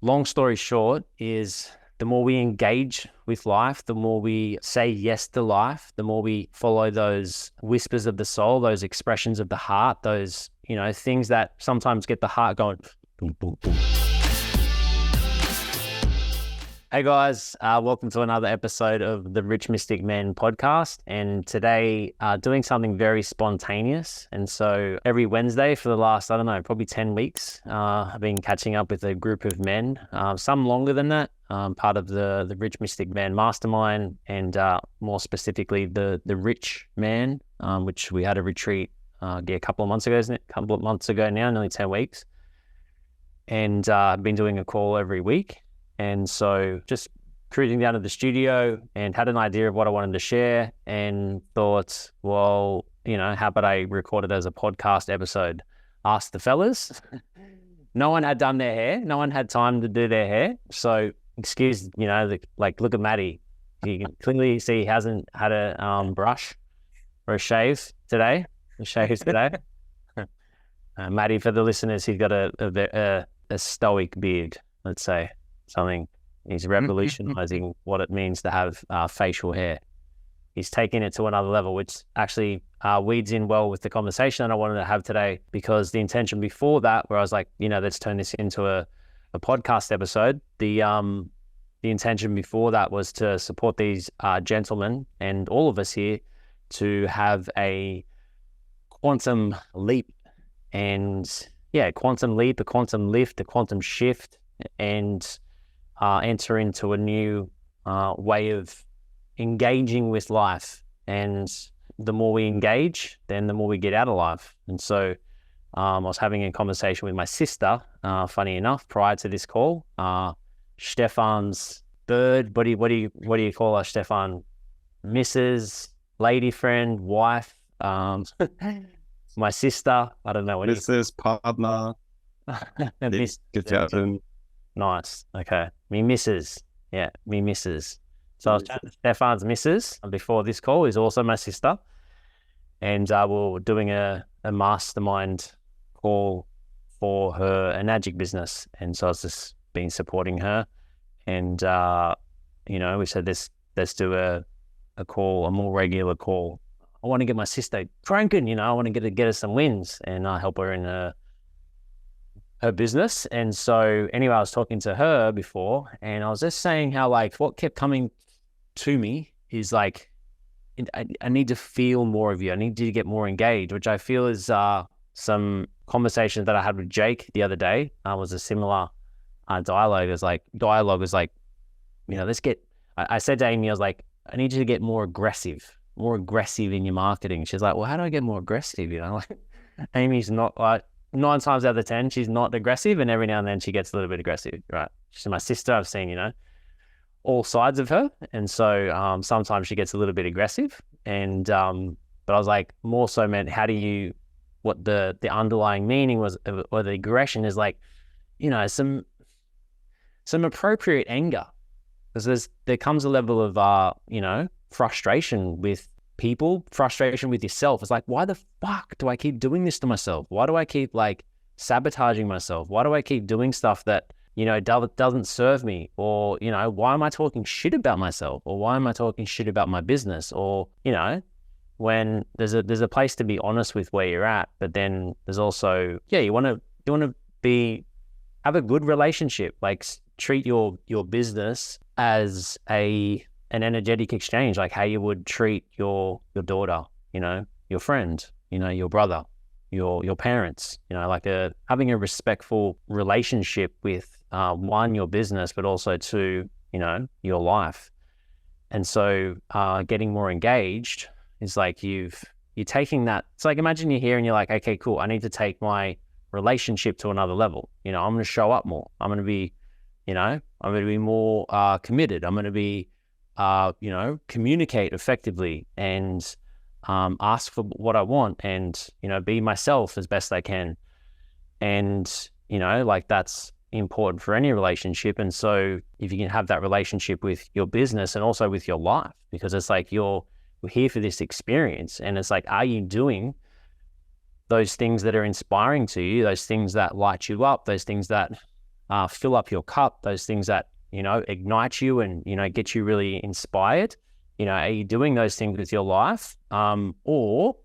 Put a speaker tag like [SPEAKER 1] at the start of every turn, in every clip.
[SPEAKER 1] long story short is the more we engage with life, the more we say yes to life, the more we follow those whispers of the soul, those expressions of the heart, those, things that sometimes get the heart going boom, boom, boom. Hey guys, welcome to another episode of the Rich Mystic Men podcast. And today, doing something very spontaneous. And so every Wednesday for the last, probably 10 weeks, I've been catching up with a group of men, some longer than that, part of the Rich Mystic Man mastermind, and more specifically the Rich Man, which we had a retreat a couple of months ago now, nearly 10 weeks. And I've been doing a call every week. And so just cruising down to the studio and had an idea of what I wanted to share and thought, well, how about I record it as a podcast episode? Asked the fellas. No one had done their hair. No one had time to do their hair. So excuse, look at Maddie. You can clearly see he hasn't had a brush or a shave today. Maddie, for the listeners, he's got a stoic beard, let's say. Something. He's revolutionizing what it means to have facial hair. He's taking it to another level, which actually weeds in well with the conversation that I wanted to have today, because the intention before that, where I was like, let's turn this into a podcast episode. The intention before that was to support these gentlemen and all of us here to have a quantum leap, a quantum lift, a quantum shift, and enter into a new way of engaging with life. And the more we engage, then the more we get out of life. And so I was having a conversation with my sister, funny enough, prior to this call. Stefan's bird, what do you call her, Stefan? Mrs., lady friend, wife, my sister, I don't know.
[SPEAKER 2] Mrs., partner,
[SPEAKER 1] Nice. Okay. Me missus. So I was chatting to Stefan's missus before this call, is also my sister. And we were doing a mastermind call for her Enagic business. And so I was just been supporting her. And, we said, let's do a call, a more regular call. I want to get my sister cranking, I want to get her some wins, and I help her in her business. And so anyway, I was talking to her before, and I was just saying how what kept coming to me is I need to feel more of you. I need you to get more engaged, which I feel is some conversations that I had with Jake the other day was a similar dialogue. Let's get, I said to Amy, I was like, I need you to get more aggressive in your marketing. She's like, well, how do I get more aggressive? Amy's not 9 times out of 10, she's not aggressive, and every now and then she gets a little bit aggressive, right? She's my sister. I've seen, all sides of her. And so sometimes she gets a little bit aggressive. And, but I was like, more so meant, what the underlying meaning was, or the aggression is some appropriate anger. Because there comes a level of, frustration with people, frustration with yourself. It's like, why the fuck do I keep doing this to myself? Why do I keep sabotaging myself? Why do I keep doing stuff that, doesn't serve me? Or, why am I talking shit about myself? Or why am I talking shit about my business? Or, when there's a place to be honest with where you're at, but then there's also, you want to have a good relationship, treat your business as an energetic exchange, like how you would treat your daughter, your friend, your brother, your parents, having a respectful relationship with one, your business, but also two, your life. And so getting more engaged is you're taking that. It's imagine you're here and you're like, okay, cool, I need to take my relationship to another level. I'm going to show up more. I'm going to be, I'm going to be more committed. I'm going to be communicate effectively and ask for what I want, and, be myself as best I can. And, that's important for any relationship. And so if you can have that relationship with your business and also with your life, because it's you're here for this experience, and it's are you doing those things that are inspiring to you, those things that light you up, those things that fill up your cup, those things that, ignite you and, get you really inspired, are you doing those things with your life? Or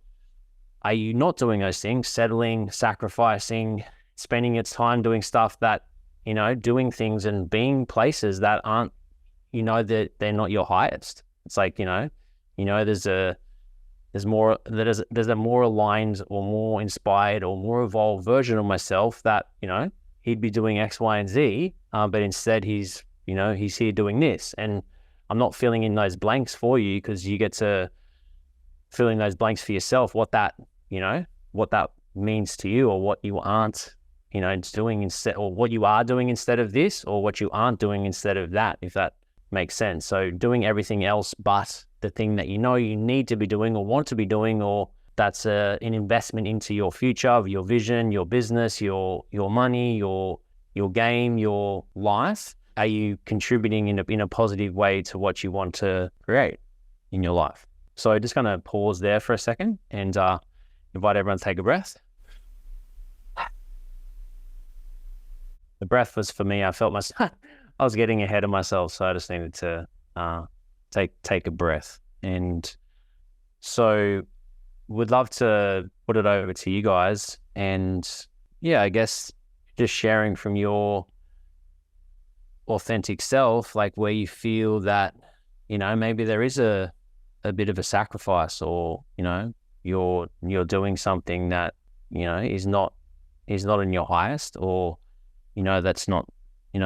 [SPEAKER 1] are you not doing those things, settling, sacrificing, spending its time doing stuff that, doing things and being places that aren't, that they're not your highest? It's like, there's a more aligned or more inspired or more evolved version of myself that, he'd be doing X, Y, and Z, but instead he's here doing this. And I'm not filling in those blanks for you, because you get to fill in those blanks for yourself, what that means to you, or what you aren't, doing instead, or what you are doing instead of this, or what you aren't doing instead of that, if that makes sense. So doing everything else but the thing that you need to be doing or want to be doing, or that's an investment into your future, your vision, your business, your money, your game, your life. Are you contributing in a positive way to what you want to create in your life? So just going to pause there for a second and invite everyone to take a breath. The breath was for me. I felt myself, I was getting ahead of myself, so I just needed to take a breath. And so would love to put it over to you guys, and I guess just sharing from your authentic self, like where you feel that, maybe there is a bit of a sacrifice, or, you're doing something that, is not in your highest, or, that's not,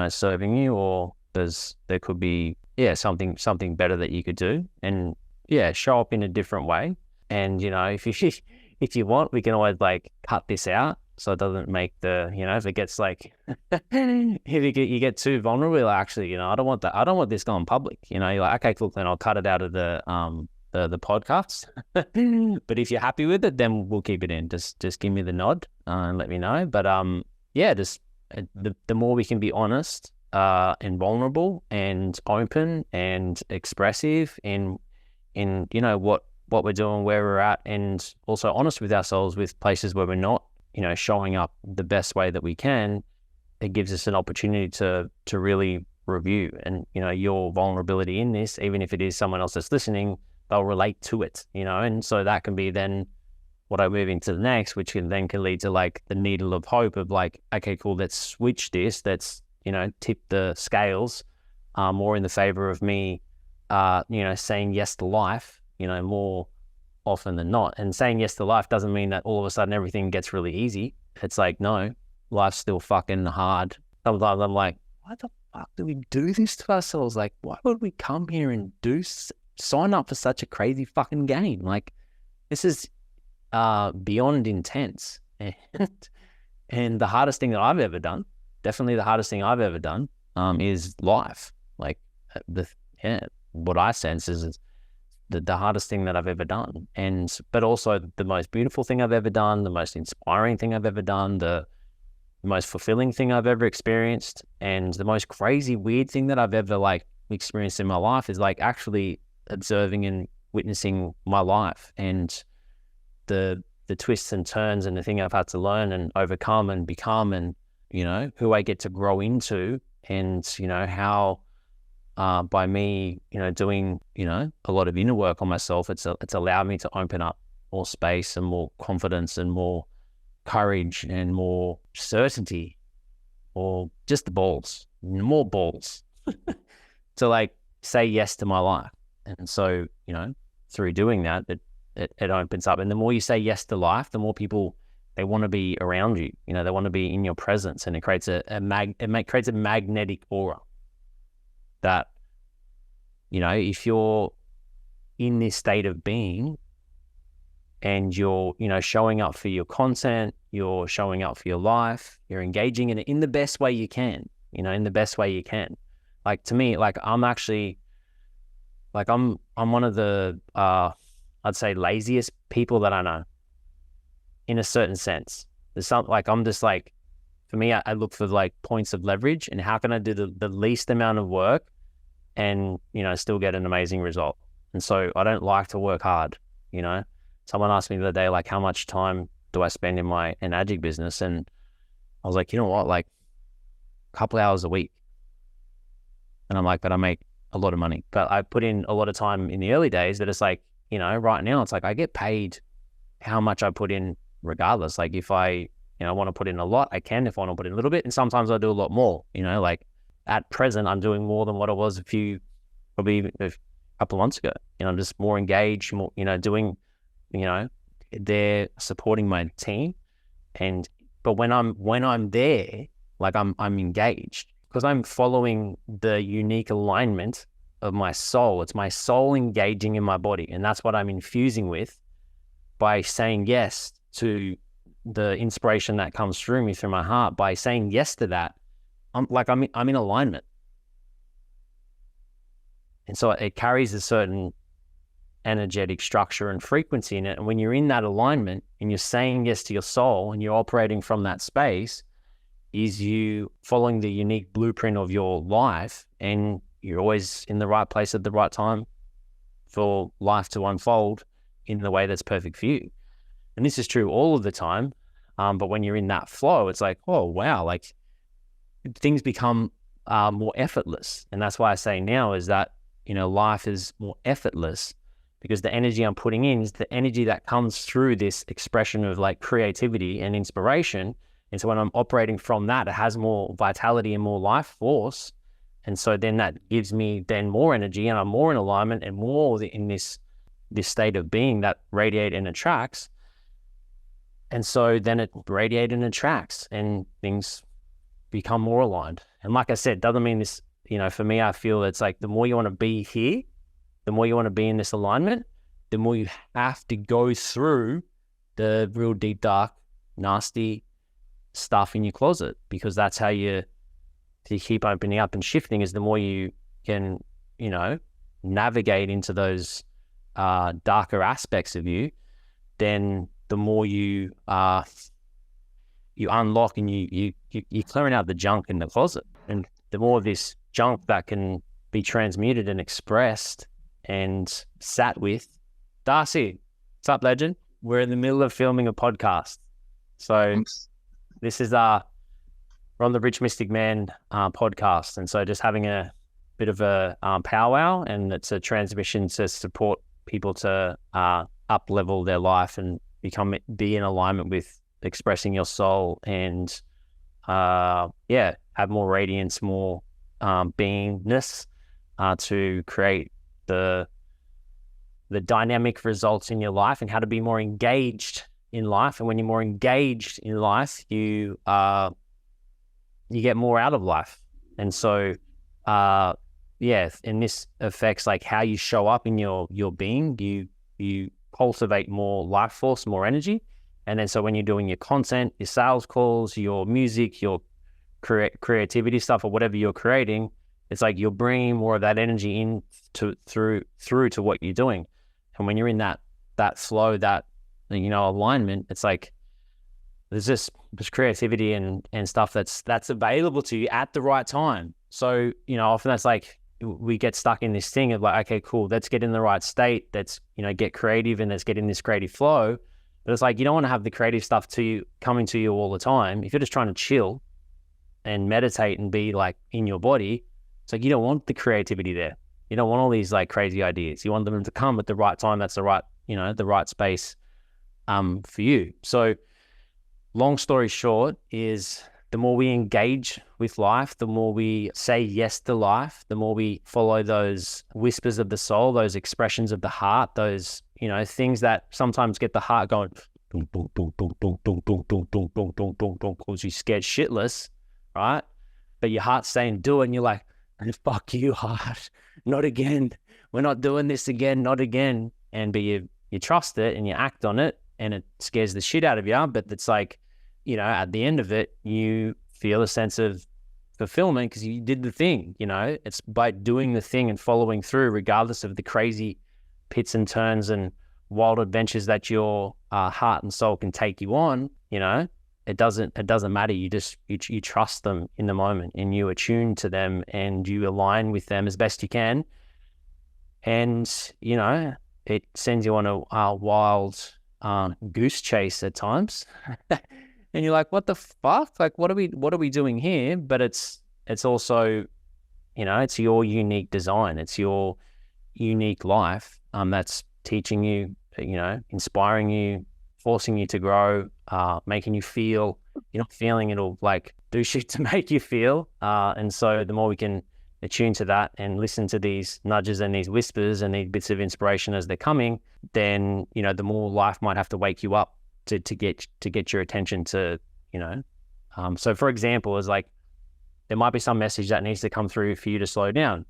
[SPEAKER 1] serving you, or there could be, something better that you could do, and show up in a different way. And, if you want, we can always like cut this out, so it doesn't make the, if it gets like, if you get too vulnerable, like, actually, I don't want that. I don't want this going public. You're like, okay, cool, then I'll cut it out of the podcast. But if you're happy with it, then we'll keep it in. Just give me the nod and let me know. But just the more we can be honest and vulnerable and open and expressive in what we're doing, where we're at, and also honest with ourselves with places where we're not, showing up the best way that we can, it gives us an opportunity to really review. And, your vulnerability in this, even if it is someone else that's listening, they'll relate to it, and so that can be then what I move into the next, which can lead to like the needle of hope of like, okay, cool, let's switch this. Let's, tip the scales more in the favor of me, saying yes to life, more often than not. And saying yes to life doesn't mean that all of a sudden everything gets really easy. It's like, no, life's still fucking hard. Sometimes I'm like, why the fuck do we do this to ourselves? Like, why would we come here and sign up for such a crazy fucking game? Like, this is beyond intense. And the hardest thing that I've ever done, definitely the hardest thing I've ever done, is life. Like, what I sense is the hardest thing that I've ever done, but also the most beautiful thing I've ever done, the most inspiring thing I've ever done, the most fulfilling thing I've ever experienced, and the most crazy weird thing that I've ever like experienced in my life is like actually observing and witnessing my life, and the twists and turns, and the thing I've had to learn and overcome and become, and who I get to grow into, and how by me, doing, a lot of inner work on myself, it's allowed me to open up more space and more confidence and more courage and more certainty, or just the more balls to like say yes to my life. And so, through doing that, it opens up. And the more you say yes to life, the more people, they want to be around you, they want to be in your presence, and it creates creates a magnetic aura that, if you're in this state of being and you're, showing up for your content, you're showing up for your life, you're engaging in it in the best way you can, in the best way you can. Like, to me, like, I'm actually, like, I'm one of the, I'd say, laziest people that I know, in a certain sense. There's something like, I'm just like, for me, I look for like points of leverage, and how can I do the least amount of work and, still get an amazing result. And so I don't like to work hard. Someone asked me the other day, like, how much time do I spend in my Enagic business? And I was like, you know what, like, couple hours a week. And I'm like, but I make a lot of money. But I put in a lot of time in the early days, but it's like, you know, right now it's like I get paid how much I put in regardless. Like if I, you know, want to put in a lot, I can. If I want to put in a little bit, and sometimes I do a lot more, you know, like at present, I'm doing more than what I was probably a couple of months ago. You know, I'm just more engaged, more, you know, doing, you know, they're supporting my team. But when I'm there, like I'm engaged because I'm following the unique alignment of my soul. It's my soul engaging in my body. And that's what I'm infusing with by saying yes to the inspiration that comes through me, through my heart. By saying yes to that, I'm in alignment. And so it carries a certain energetic structure and frequency in it. And when you're in that alignment and you're saying yes to your soul and you're operating from that space, is you following the unique blueprint of your life, and you're always in the right place at the right time for life to unfold in the way that's perfect for you. And this is true all of the time. But when you're in that flow, it's like, oh, wow, like things become more effortless. And that's why I say now is that, you know, life is more effortless because the energy I'm putting in is the energy that comes through this expression of like creativity and inspiration. And so when I'm operating from that, it has more vitality and more life force. And so then that gives me then more energy, and I'm more in alignment and more in this state of being that radiate and attracts. And so then it radiates and attracts and things become more aligned. And like I said, doesn't mean this, you know, for me, I feel it's like the more you want to be here, the more you want to be in this alignment, the more you have to go through the real deep, dark, nasty stuff in your closet, because that's how you keep opening up and shifting. Is the more you can, you know, navigate into those darker aspects of you, then the more you unlock and you're clearing out the junk in the closet, and the more of this junk that can be transmuted and expressed and sat with. Darcy, what's up, legend? We're in the middle of filming a podcast, so thanks. This is we're on the Rich Mystic Man podcast, and so just having a bit of a powwow, and it's a transmission to support people to up level their life and be in alignment with expressing your soul, and have more radiance, more beingness to create the dynamic results in your life, and how to be more engaged in life. And when you're more engaged in life, you get more out of life. And so and this affects like how you show up in your being. You cultivate more life force, more energy. And then so when you're doing your content, your sales calls, your music, your creativity stuff, or whatever you're creating, it's like you're bringing more of that energy in through to what you're doing. And when you're in that flow, that, you know, alignment, it's like there's this creativity and stuff that's available to you at the right time. So, you know, often that's like we get stuck in this thing of like, okay, cool, let's get in the right state, let's, you know, get creative, and let's get in this creative flow. But it's like you don't want to have the creative stuff coming to you all the time. If you're just trying to chill and meditate and be like in your body, it's like you don't want the creativity there. You don't want all these like crazy ideas. You want them to come at the right time. That's the right, you know, the right space for you. So long story short is the more we engage with life, the more we say yes to life, the more we follow those whispers of the soul, those expressions of the heart, those, you know, things that sometimes get the heart going boom, boom, boom, boom, boom, boom, boom, boom, boom, boom, boom, boom, boom, because you're scared shitless, right? But your heart's saying do it, and you're like, fuck you, heart, not again. We're not doing this again, not again. But you trust it and you act on it, and it scares the shit out of you. But it's like, you know, at the end of it, you feel a sense of fulfillment because you did the thing. You know, it's by doing the thing and following through, regardless of the crazy pits and turns and wild adventures that your heart and soul can take you on. You know, it doesn't matter. You just you trust them in the moment, and you attune to them, and you align with them as best you can. And you know, it sends you on a wild goose chase at times. And you're like, what the fuck? Like, what are we doing here? But it's it's also, it's your unique design. It's your unique life that's teaching you, inspiring you, forcing you to grow, making you feel. You're not feeling, it'll like do shit to make you feel. And so the more we can attune to that and listen to these nudges and these whispers and these bits of inspiration as they're coming, then, the more life might have to wake you up to get your attention to, so for example, is like, there might be some message that needs to come through for you to slow down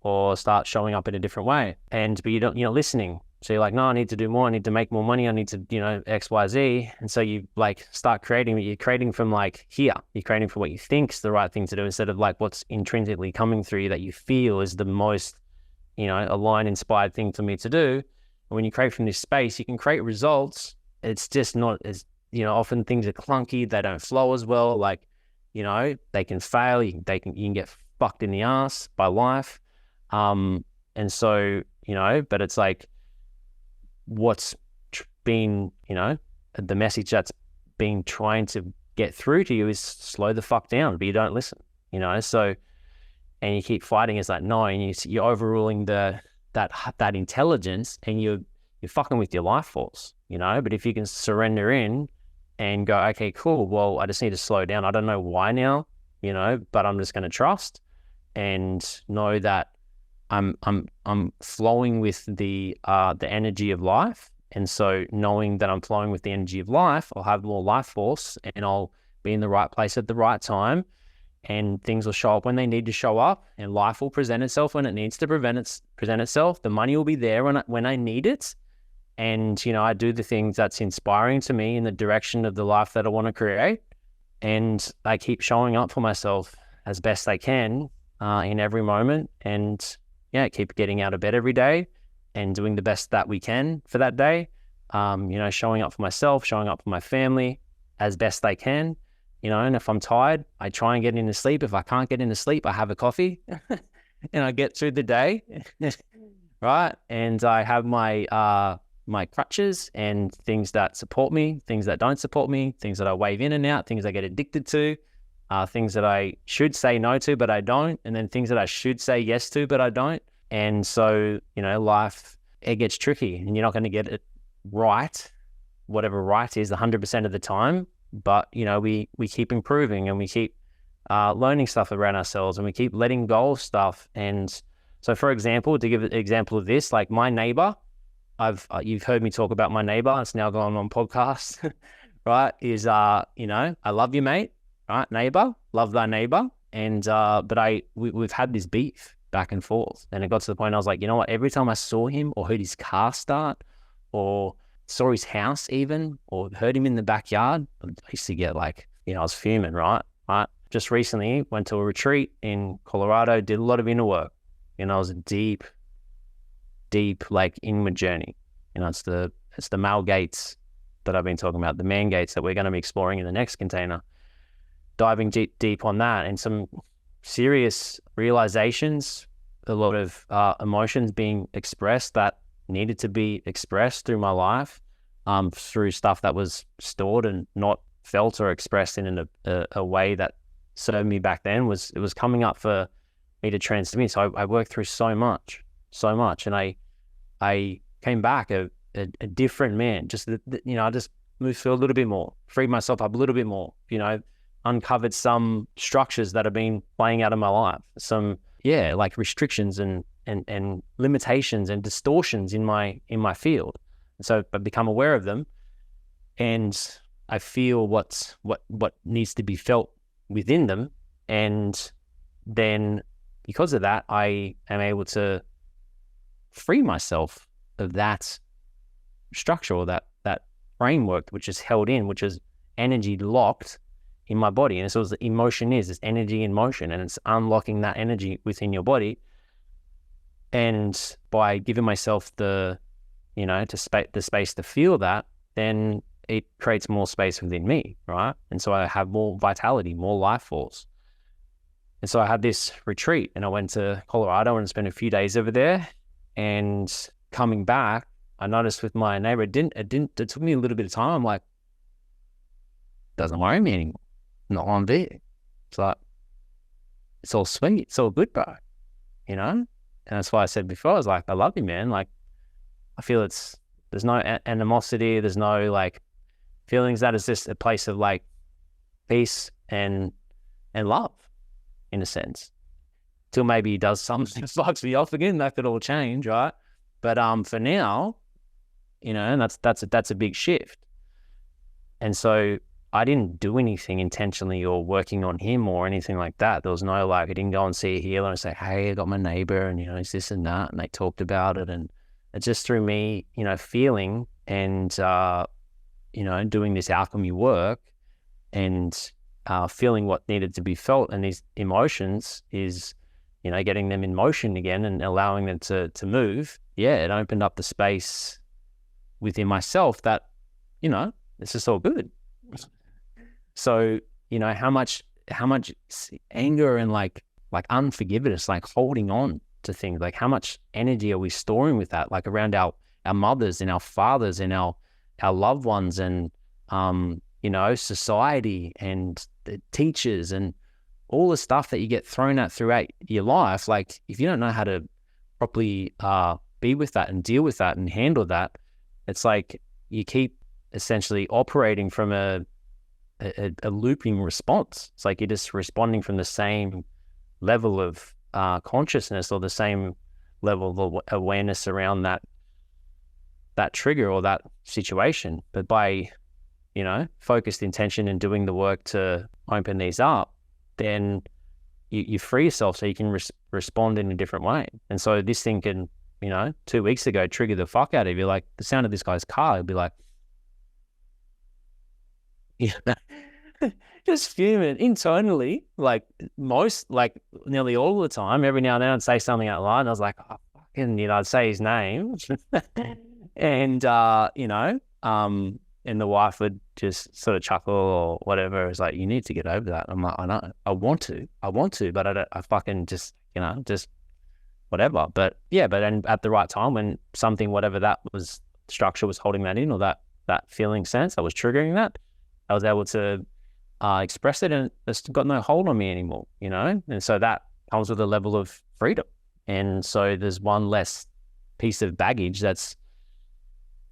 [SPEAKER 1] or start showing up in a different way. But you're not listening. So you're like, no, I need to do more. I need to make more money. I need to, X, Y, Z. And so you like start creating, but you're creating from like here. You're creating from what you think's the right thing to do instead of like what's intrinsically coming through you that you feel is the most, aligned, inspired thing for me to do. And when you create from this space, you can create results. It's just not as, often things are clunky. They don't flow as well. Like, they can fail. You can get fucked in the ass by life. And so, but it's like, what's been, the message that's been trying to get through to you is slow the fuck down, but you don't listen, so, and you keep fighting. It's like, no, and you're overruling that intelligence, and you're fucking with your life force, but if you can surrender in and go, okay, cool, well, I just need to slow down. I don't know why now, but I'm just going to trust and know that I'm flowing with the energy of life. And so knowing that I'm flowing with the energy of life, I'll have more life force and I'll be in the right place at the right time, and things will show up when they need to show up, and life will present itself when it needs to present itself. The money will be there when I need it. And, I do the things that's inspiring to me in the direction of the life that I want to create. And I keep showing up for myself as best I can in every moment. And keep getting out of bed every day and doing the best that we can for that day. Showing up for myself, showing up for my family as best I can, and if I'm tired, I try and get into sleep. If I can't get into sleep, I have a coffee and I get through the day, right? And I have my crutches and things that support me, things that don't support me, things that I wave in and out, things I get addicted to, things that I should say no to, but I don't. And then things that I should say yes to, but I don't. And so, life, it gets tricky, and you're not going to get it right, whatever right is 100% of the time. But, we keep improving, and we keep learning stuff around ourselves, and we keep letting go of stuff. And so, for example, to give an example of this, like my neighbor, you've heard me talk about my neighbor. It's now gone on podcast, right? Is, I love you, mate. Right, neighbor, love thy neighbor. And but we've had this beef back and forth, and it got to the point I was like, you know what? Every time I saw him or heard his car start, or saw his house even, or heard him in the backyard, I used to get like, I was fuming, right? Just recently went to a retreat in Colorado, did a lot of inner work, it was a deep, like inward journey. It's the male gates that I've been talking about, the man gates that we're going to be exploring in the next container. Diving deep on that, and some serious realizations, a lot of emotions being expressed that needed to be expressed through my life, through stuff that was stored and not felt or expressed in a way that served me back then. It was coming up for me to transmit. So I worked through so much, and I came back a different man. Just I just moved through a little bit more, freed myself up a little bit more, uncovered some structures that have been playing out in my life, some like restrictions and limitations and distortions in my field. And so I've become aware of them, and I feel what needs to be felt within them. And then because of that, I am able to free myself of that structure, or that framework, which is held in, which is energy locked in my body. And so the emotion is energy in motion, and it's unlocking that energy within your body. And by giving myself the space to feel that, then it creates more space within me, right? And so I have more vitality, more life force. And so I had this retreat, and I went to Colorado and spent a few days over there. And coming back, I noticed with my neighbor, it took me a little bit of time. I'm like, doesn't worry me anymore. Not on there. It's like, it's all sweet. It's all good, bro. You know? And that's why I said before, I was like, I love you, man. Like, I feel there's no animosity. There's no like feelings. That is just a place of like peace and love in a sense. Till maybe he does something that fucks me off again. That could all change, right? But for now, you know, and that's a big shift. And so I didn't do anything intentionally or working on him or anything like that. There was no like, I didn't go and see a healer and say, hey, I got my neighbor and, you know, it's this and that. And they talked about it. And it's just through me, you know, feeling and, you know, doing this alchemy work and feeling what needed to be felt. And these emotions is, you know, getting them in motion again and allowing them to move. Yeah, it opened up the space within myself that, you know, it's just all good. So, you know, how much anger and like unforgiveness, like holding on to things, like how much energy are we storing with that, like around our mothers and our fathers and our loved ones and, you know, society and the teachers and all the stuff that you get thrown at throughout your life. Like if you don't know how to properly be with that and deal with that and handle that, it's like you keep essentially operating from a looping response. It's like you're just responding from the same level of consciousness or the same level of awareness around that trigger or that situation. But by, you know, focused intention and doing the work to open these up, then you free yourself so you can respond in a different way. And so this thing can, you know, 2 weeks ago trigger the fuck out of you. Like the sound of this guy's car, it'd be like, you know, just fuming internally, like nearly all the time. Every now and then I'd say something out loud and I was like, oh, fucking, you know, I'd say his name and, you know, and the wife would just sort of chuckle or whatever. It was like, you need to get over that. I'm like, I know, I want to, but I fucking just, you know, just whatever. But yeah, but then at the right time when something, whatever that was, structure was holding that in, or that feeling sense that was triggering that, I was able to express it and it's got no hold on me anymore, you know? And so that comes with a level of freedom. And so there's one less piece of baggage that's,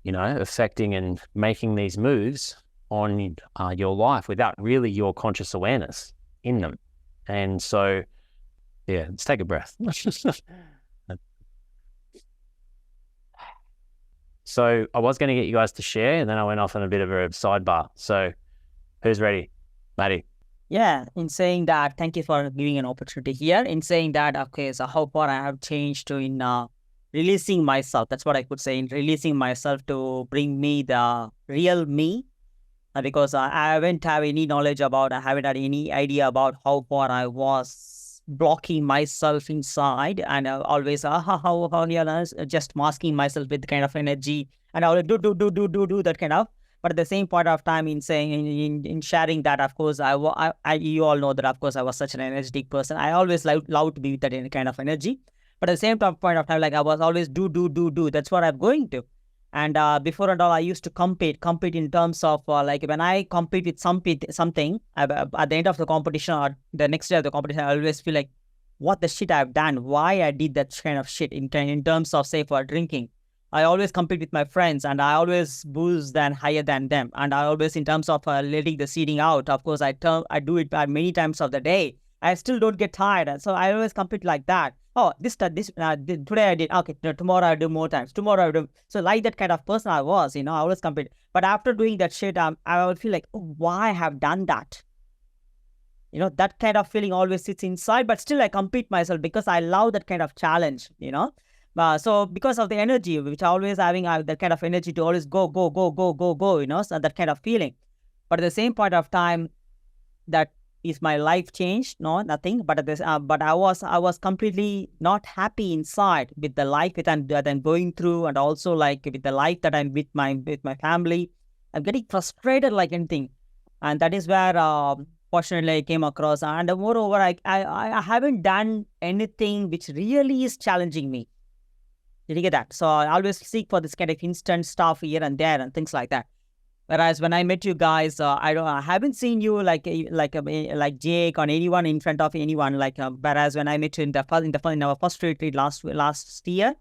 [SPEAKER 1] you know, affecting and making these moves on your life without really your conscious awareness in them. And so, yeah, let's take a breath. So I was going to get you guys to share and then I went off on a bit of a sidebar. So who's ready? Maddie.
[SPEAKER 2] Yeah, in saying that, thank you for giving an opportunity here. In saying that, okay, so how far I have changed in releasing myself. That's what I could say, in releasing myself to bring me the real me. Because I haven't had any knowledge about, I haven't had any idea about how far I was blocking myself inside and always just masking myself with kind of energy and I will do that kind of. But at the same point of time, in saying, in sharing that, of course, you all know that, of course, I was such an energetic person. I always love to be with that kind of energy. But at the same point of time, like I was always do. That's what I'm going to. And before and all, I used to compete in terms of like when I compete with something, at the end of the competition or the next day of the competition, I always feel like, what the shit I've done, why I did that kind of shit in terms of, say, for drinking. I always compete with my friends and I always booze than higher than them. And I always, in terms of letting the seeding out, of course, I do it many times of the day. I still don't get tired. So I always compete like that. Oh, today I did. Okay, tomorrow I'll do more times. Tomorrow I'll do. So like that kind of person I was, you know, I always compete. But after doing that shit, I would feel like, oh, why I have done that? You know, that kind of feeling always sits inside, but still I compete myself because I love that kind of challenge, you know. So because of the energy, which I always having that kind of energy to always go, you know, so that kind of feeling. But at the same point of time, that is my life changed? No, nothing. But at this, but I was completely not happy inside with the life that I'm going through, and also like with the life that I'm with my family. I'm getting frustrated like anything, and that is where fortunately I came across. And moreover, I haven't done anything which really is challenging me. Did you get that? So I always seek for this kind of instant stuff here and there and things like that. Whereas when I met you guys, I haven't seen you like Jake or anyone in front of anyone. Whereas when I met you in our first retreat last year,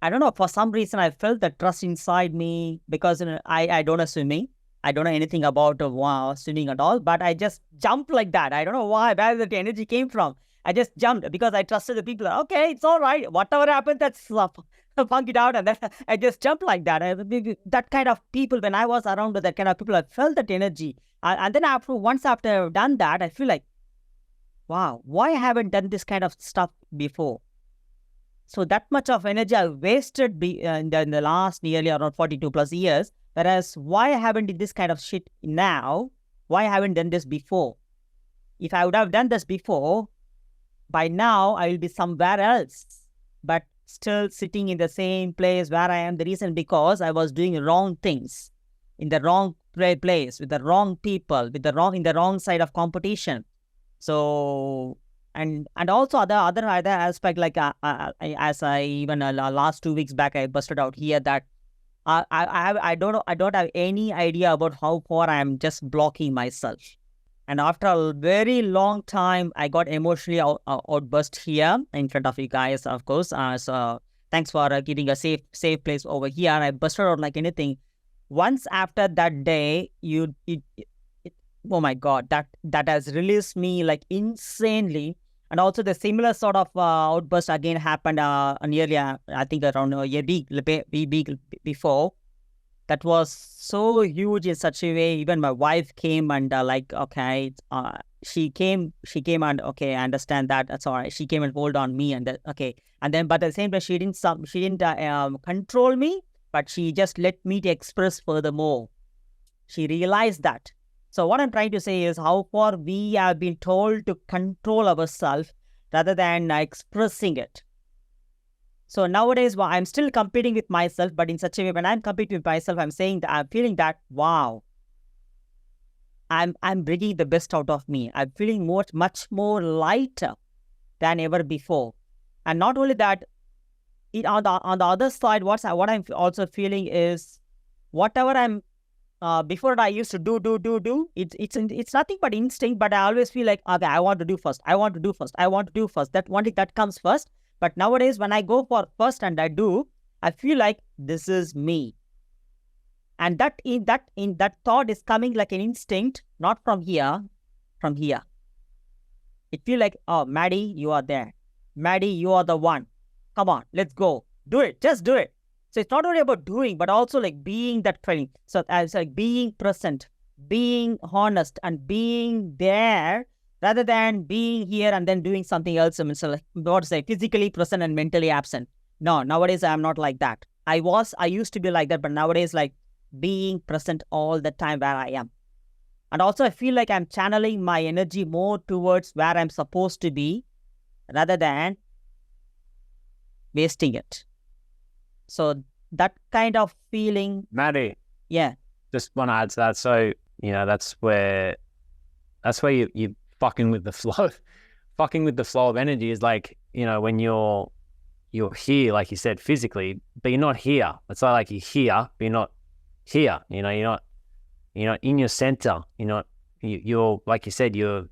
[SPEAKER 2] I don't know, for some reason I felt the trust inside me, because I don't know swimming. I don't know anything about swimming at all, but I just jumped like that. I don't know where the energy came from. I just jumped because I trusted the people. Okay, it's all right. Whatever happens, that's funk it out. And then I just jumped like that. That kind of people, when I was around with that kind of people, I felt that energy. And then once after I've done that, I feel like, wow, why I haven't done this kind of stuff before? So that much of energy I wasted in the last nearly around 42 plus years. Whereas why I haven't did this kind of shit now? Why I haven't done this before? If I would have done this before, by now I will be somewhere else. But still sitting in the same place where I am. The reason because I was doing wrong things in the wrong place with the wrong people, in the wrong side of competition. So and also other aspect, like as I even last 2 weeks back I busted out here that I don't have any idea about how far I am just blocking myself. And after a very long time, I got emotionally outburst here in front of you guys, of course. So thanks for giving a safe place over here. I busted out like anything. Once after that day, oh my God, that has released me like insanely. And also the similar sort of outburst again happened nearly, I think around a week before. That was so huge in such a way. Even my wife came and she came and okay, I understand that. That's all right. She came and hold on me and okay. And then, but at the same time, she didn't control me, but she just let me to express furthermore. She realized that. So what I'm trying to say is how far we have been told to control ourselves rather than expressing it. So nowadays, I'm still competing with myself, but in such a way, when I'm competing with myself, I'm saying that I'm feeling that, wow, I'm bringing the best out of me. I'm feeling much more lighter than ever before. And not only that, on the other side, what I'm also feeling is whatever I'm before I used to do. It's nothing but instinct, but I always feel like, okay, I want to do first. That one thing that comes first. But nowadays, when I go for first and I do, I feel like this is me. And that thought is coming like an instinct, not from here, from here. It feels like, oh, Maddie, you are there. Maddie, you are the one. Come on, let's go. Do it. Just do it. So it's not only about doing, but also like being that feeling. So it's like being present, being honest, and being there rather than being here and then doing something else. I mean, so like, what to say, physically present and mentally absent. No, nowadays I'm not like that. I used to be like that, but nowadays like being present all the time where I am. And also I feel like I'm channeling my energy more towards where I'm supposed to be rather than wasting it. So that kind of feeling.
[SPEAKER 1] Maddie.
[SPEAKER 2] Yeah.
[SPEAKER 1] Just want to add to that. So, that's where you fucking with the flow. Fucking with the flow of energy is like, when you're here, like you said, physically, but you're not here. It's like you're here, but you're not here. You're not in your center. You're like you said, you're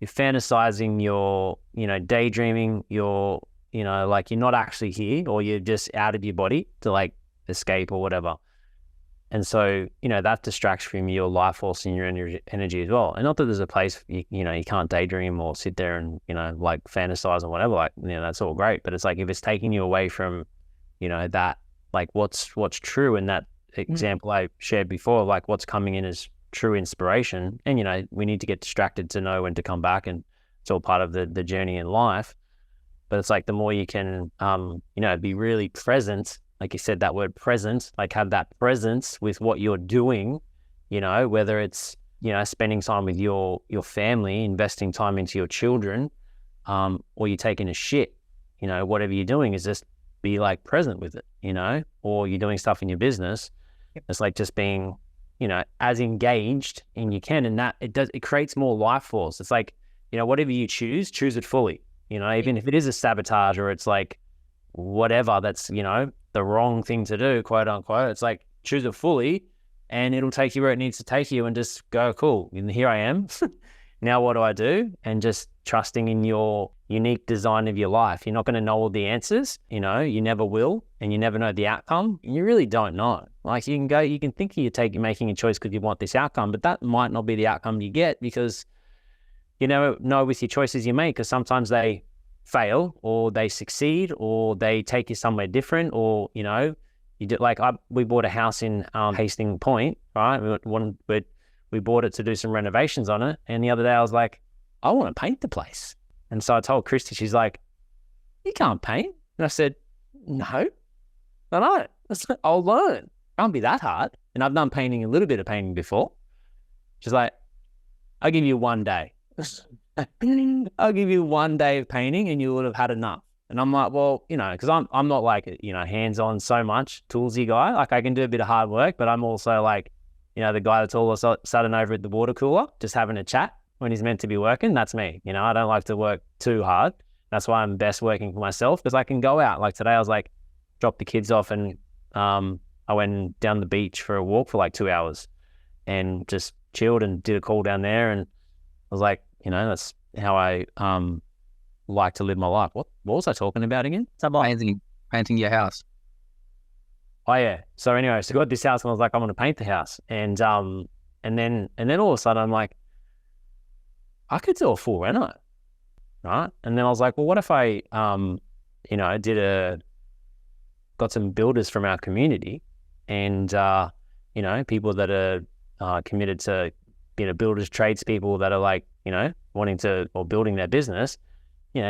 [SPEAKER 1] fantasizing, you're, daydreaming, like you're not actually here, or you're just out of your body to like escape or whatever. And so, that distracts from your life force and your energy as well. And not that there's a place, you can't daydream or sit there and, like fantasize or whatever, like, that's all great. But it's like, if it's taking you away from, that, like what's true in that example I shared before, like what's coming in as true inspiration. And, we need to get distracted to know when to come back, and it's all part of the journey in life. But it's like the more you can, be really present, like you said, that word present, like have that presence with what you're doing, whether it's, spending time with your family, investing time into your children, or you're taking a shit, whatever you're doing is just be like present with it, or you're doing stuff in your business. Yep. It's like just being, as engaged and you can, and that it creates more life force. It's like, whatever you choose it fully. Even if it is a sabotage or it's like whatever that's, the wrong thing to do, quote unquote, it's like choose it fully and it'll take you where it needs to take you, and just go, cool, and here I am. Now what do I do? And just trusting in your unique design of your life. You're not going to know all the answers, you never will, and you never know the outcome. You really don't know. Like you can think you're making a choice because you want this outcome, but that might not be the outcome you get, because you never know with your choices you make, because sometimes they fail or they succeed or they take you somewhere different, or, you do, like we bought a house in Hastings Point, right? We bought it to do some renovations on it. And the other day I was like, I want to paint the place. And so I told Christy, she's like, you can't paint. And I said, no, I don't. I'll learn. It can't be that hard. And I've done a little bit of painting before. She's like, I'll give you 1 day. I'll give you 1 day of painting and you would have had enough. And I'm like, well, because I'm not like, hands-on so much, toolsy guy. Like I can do a bit of hard work, but I'm also like, the guy that's all of a sudden over at the water cooler, just having a chat when he's meant to be working. That's me. I don't like to work too hard. That's why I'm best working for myself, because I can go out. Like today I was like, dropped the kids off and I went down the beach for a walk for like 2 hours and just chilled and did a call down there. And I was like, that's how I like to live my life. What was I talking about again?
[SPEAKER 2] It's about
[SPEAKER 3] painting your house.
[SPEAKER 1] Oh yeah. So anyway, so I got this house and I was like, I'm going to paint the house. And then all of a sudden I'm like, I could do a full reno, right? And then I was like, well, what if I, got some builders from our community and, people that are committed to, builders, tradespeople that are like, wanting to, or building their business,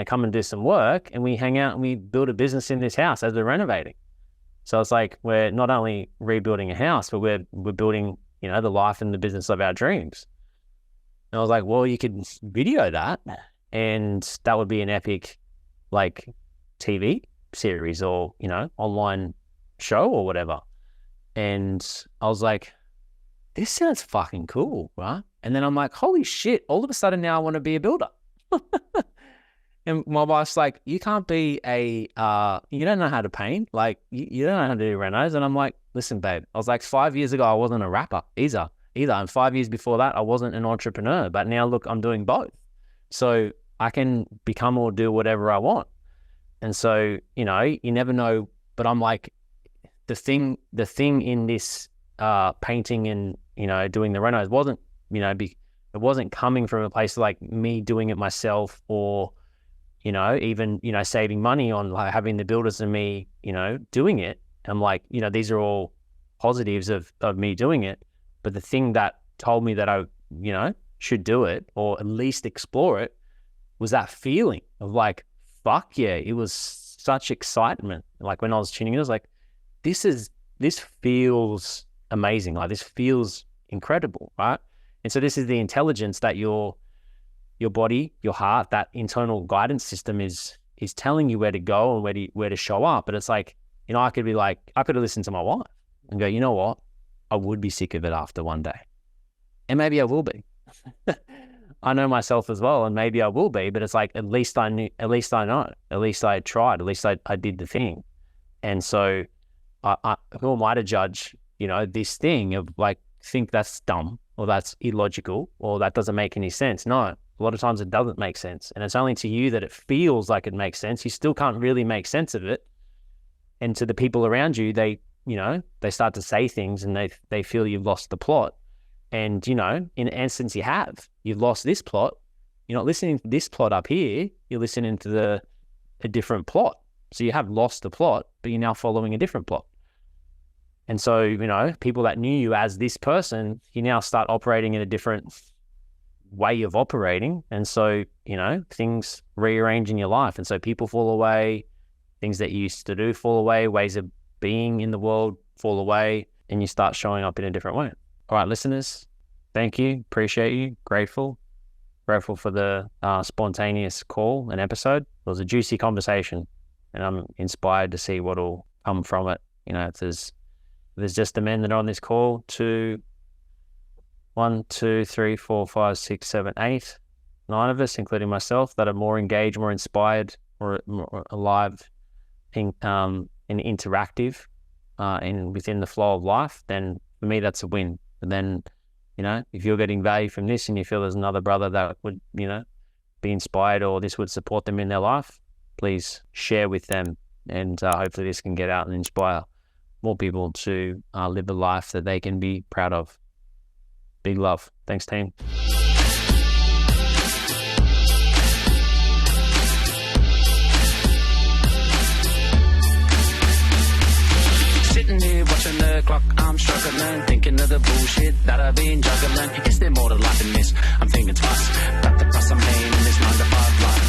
[SPEAKER 1] come and do some work, and we hang out and we build a business in this house as we're renovating. So it's like, we're not only rebuilding a house, but we're building, the life and the business of our dreams. And I was like, well, you could video that and that would be an epic, like TV series or, online show or whatever. And I was like, this sounds fucking cool, right? And then I'm like, holy shit, all of a sudden now I want to be a builder. And my wife's like, you can't be you don't know how to paint. Like, you don't know how to do renos. And I'm like, listen, babe, I was like, 5 years ago, I wasn't a rapper either. And 5 years before that, I wasn't an entrepreneur. But now look, I'm doing both. So I can become or do whatever I want. And so, you never know. But I'm like, the thing in this painting and, doing the renos wasn't, it wasn't coming from a place like me doing it myself or, even, saving money on like having the builders and me, doing it. I'm like, these are all positives of me doing it. But the thing that told me that I, should do it or at least explore it was that feeling of like, fuck yeah, it was such excitement. Like when I was tuning in, I was like, this feels amazing. Like this feels incredible, right? And so this is the intelligence that your body, your heart, that internal guidance system is telling you where to go and where to show up. But it's like, I could have listened to my wife and go, you know what? I would be sick of it after 1 day. And maybe I will be. I know myself as well, and maybe I will be, but it's like, at least I know, at least I tried, at least I did the thing. And so who am I to judge, this thing of like, think that's dumb or that's illogical or that doesn't make any sense. No, a lot of times it doesn't make sense. And it's only to you that it feels like it makes sense. You still can't really make sense of it. And to the people around you, they start to say things and they feel you've lost the plot. And, in essence, you've lost this plot. You're not listening to this plot up here. You're listening to a different plot. So you have lost the plot, but you're now following a different plot. And so, people that knew you as this person, you now start operating in a different way of operating. And so, things rearrange in your life. And so people fall away, things that you used to do fall away, ways of being in the world fall away, and you start showing up in a different way. All right, listeners, thank you. Appreciate you. Grateful for the spontaneous call and episode. It was a juicy conversation, and I'm inspired to see what will come from it. If there's just the men that are on this call, 1, 2, 3, 4, 5, 6, 7, 8, 9 of us, including myself, that are more engaged, more inspired, more alive, and interactive, and within the flow of life, then for me, that's a win. But then, you know, if you're getting value from this and you feel there's another brother that would, you know, be inspired or this would support them in their life, please share with them. And hopefully this can get out and inspire more people to live a life that they can be proud of. Big love. Thanks, team.
[SPEAKER 3] Sitting here watching the clock, I'm struggling, thinking of the bullshit that I've been juggling. Is there more to life than this? I'm thinking twice about the price I'm paying in this 9 to 5 life.